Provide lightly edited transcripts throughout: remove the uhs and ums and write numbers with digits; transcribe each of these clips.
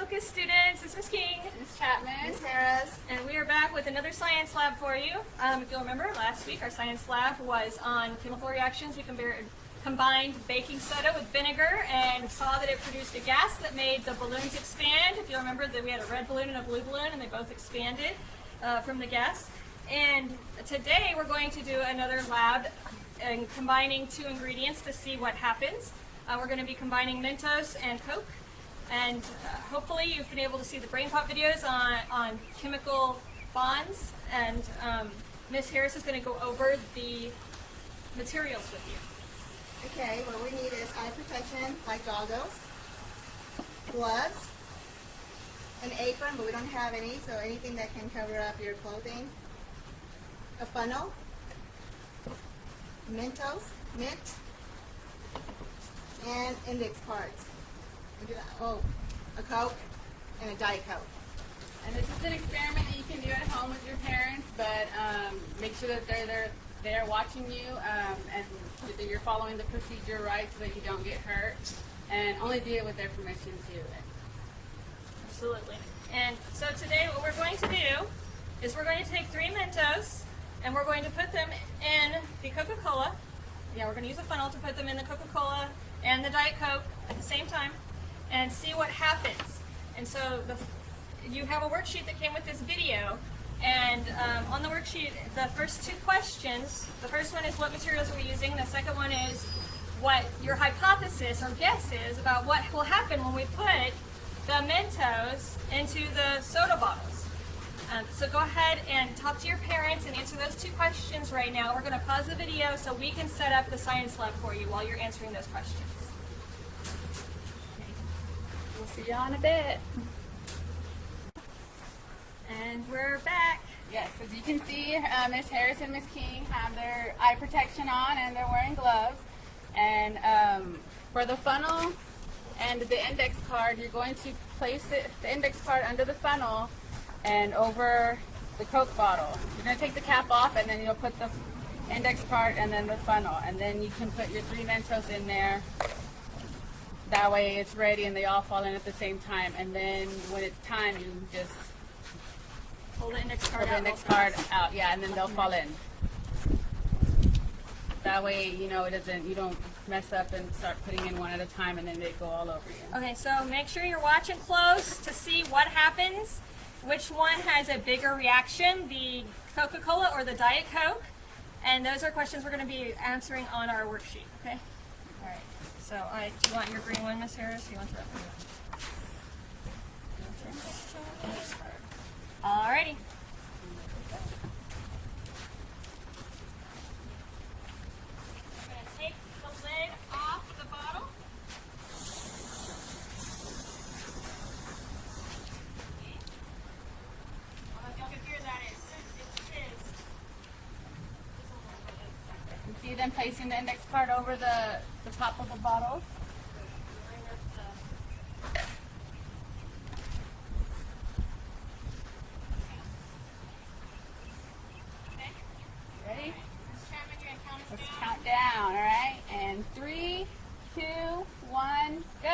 Focus students. This is Ms. King. Ms. Chapman. Ms. Harris. And we are back with another science lab for you. If you'll remember, last week our science lab was on chemical reactions. We combined baking soda with vinegar and saw that it produced a gas that made the balloons expand. If you'll remember, that we had a red balloon and a blue balloon, and they both expanded from the gas. And today we're going to do another lab and combining two ingredients to see what happens. We're going to be combining Mentos and Coke. And hopefully you've been able to see the brain pop videos on chemical bonds, and Ms. Harris is going to go over the materials with you. Okay, what we need is eye protection, like goggles, gloves, an apron, but we don't have any, so anything that can cover up your clothing, a funnel, Mentos, mint, and index cards. Oh, a Coke and a Diet Coke. And this is an experiment that you can do at home with your parents, but make sure that they're watching you and that you're following the procedure right so that you don't get hurt. And only do it with their permission too. Absolutely. And so today what we're going to do is we're going to take 3 Mentos and we're going to put them in the Coca-Cola. Yeah, we're going to use a funnel to put them in the Coca-Cola and the Diet Coke at the same time and see what happens. And so you have a worksheet that came with this video, and on the worksheet the first 2 questions, the first one is what materials are we using, the second one is what your hypothesis or guess is about what will happen when we put the Mentos into the soda bottles. So go ahead and talk to your parents and answer those 2 questions right now. We're going to pause the video so we can set up the science lab for you while you're answering those questions. We'll see you in a bit. And we're back. Yes, as you can see, Ms. Harris and Ms. King have their eye protection on and they're wearing gloves. And for the funnel and the index card, you're going to place the index card under the funnel and over the Coke bottle. You're going to take the cap off and then you'll put the index card and then the funnel. And then you can put your 3 Mentos in there. That way it's ready and they all fall in at the same time. And then when it's time, you just Hold the index card pull the index card out, yeah, and then they'll fall in. That way, you know, you don't mess up and start putting in one at a time and then they go all over you. Okay, so make sure you're watching close to see what happens. Which one has a bigger reaction, the Coca-Cola or the Diet Coke? And those are questions we're going to be answering on our worksheet, okay? All right, so do you want your green one, Ms. Harris? You want that one? Alrighty. I'm going to take the lid off the bottle. I don't know if y'all can hear that. It fizzed. You see them placing the index card over the top of the bottle. Ready? Let's count down, all right? And 3, 2, 1, go!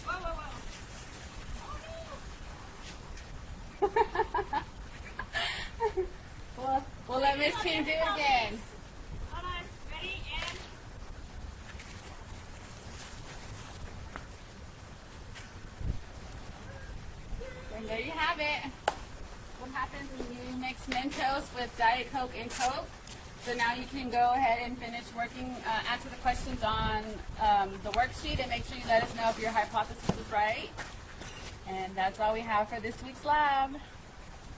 Whoa, whoa, whoa. We'll let Miss King do it again. Hold on. Ready? And there you have it. What happens when you mix Mentos with Diet Coke and Coke? So now you can go ahead and finish working, answer the questions on the worksheet, and make sure you let us know if your hypothesis is right. And that's all we have for this week's lab.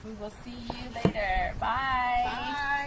We will see you later. Bye. Bye.